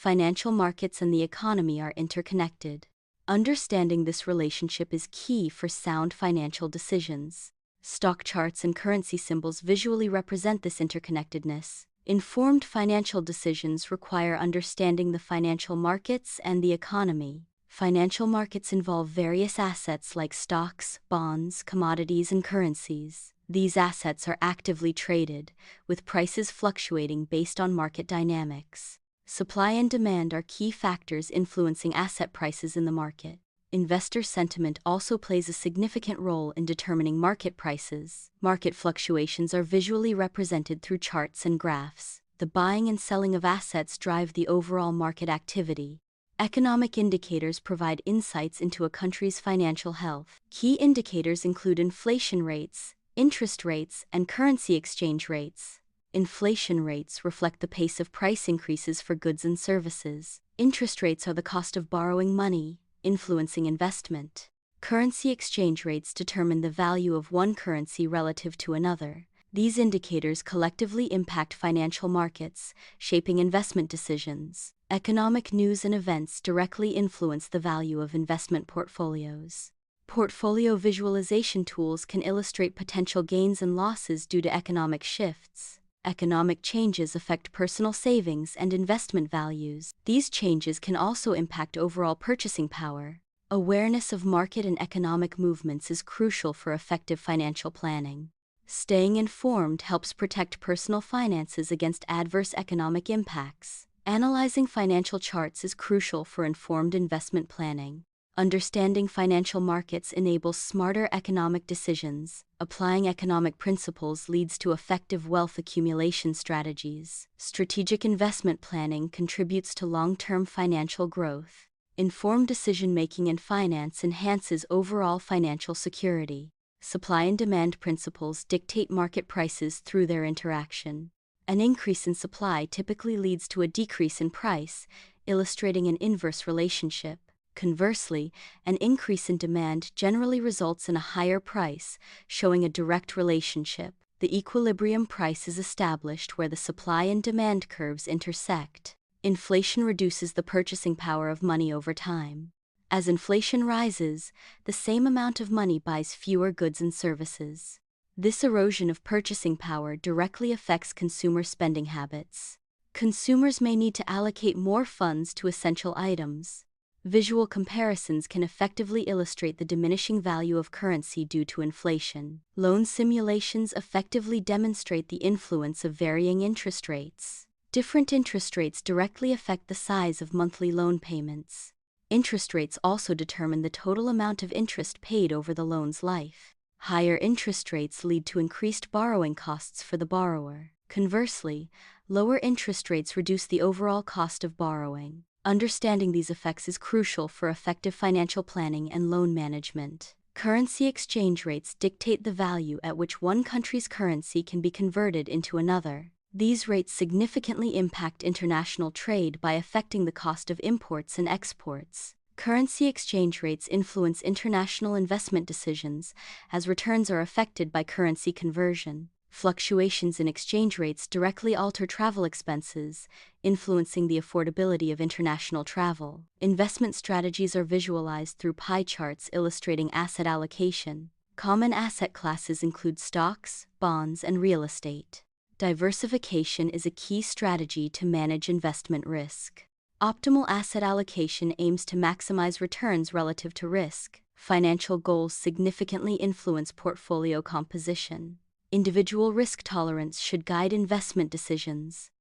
financial markets and the economy are interconnected. Understanding this relationship is key for sound financial decisions. Stock charts and currency symbols visually represent this interconnectedness. Informed financial decisions require understanding the financial markets and the economy. Financial markets involve various assets like stocks, bonds, commodities, and currencies. These assets are actively traded, with prices fluctuating based on market dynamics. Supply and demand are key factors influencing asset prices in the market. Investor sentiment also plays a significant role in determining market prices. Market fluctuations are visually represented through charts and graphs. The buying and selling of assets drive the overall market activity. Economic indicators provide insights into a country's financial health. Key indicators include inflation rates, interest rates, and currency exchange rates. Inflation rates reflect the pace of price increases for goods and services. Interest rates are the cost of borrowing money, influencing investment. Currency exchange rates determine the value of one currency relative to another. These indicators collectively impact financial markets, shaping investment decisions. Economic news and events directly influence the value of investment portfolios. Portfolio visualization tools can illustrate potential gains and losses due to economic shifts. Economic changes affect personal savings and investment values. These changes can also impact overall purchasing power. Awareness of market and economic movements is crucial for effective financial planning. Staying informed helps protect personal finances against adverse economic impacts. Analyzing financial charts is crucial for informed investment planning. Understanding financial markets enables smarter economic decisions. Applying economic principles leads to effective wealth accumulation strategies. Strategic investment planning contributes to long-term financial growth. Informed decision-making in finance enhances overall financial security. Supply and demand principles dictate market prices through their interaction. An increase in supply typically leads to a decrease in price, illustrating an inverse relationship. Conversely, an increase in demand generally results in a higher price, showing a direct relationship. The equilibrium price is established where the supply and demand curves intersect. Inflation reduces the purchasing power of money over time. As inflation rises, the same amount of money buys fewer goods and services. This erosion of purchasing power directly affects consumer spending habits. Consumers may need to allocate more funds to essential items. Visual comparisons can effectively illustrate the diminishing value of currency due to inflation. Loan simulations effectively demonstrate the influence of varying interest rates. Different interest rates directly affect the size of monthly loan payments. Interest rates also determine the total amount of interest paid over the loan's life. Higher interest rates lead to increased borrowing costs for the borrower. Conversely, lower interest rates reduce the overall cost of borrowing. Understanding these effects is crucial for effective financial planning and loan management. Currency exchange rates dictate the value at which one country's currency can be converted into another. These rates significantly impact international trade by affecting the cost of imports and exports. Currency exchange rates influence international investment decisions, as returns are affected by currency conversion. Fluctuations in exchange rates directly alter travel expenses, influencing the affordability of international travel. Investment strategies are visualized through pie charts illustrating asset allocation. Common asset classes include stocks, bonds, and real estate. Diversification is a key strategy to manage investment risk. Optimal asset allocation aims to maximize returns relative to risk. Financial goals significantly influence portfolio composition. Individual risk tolerance should guide investment decisions.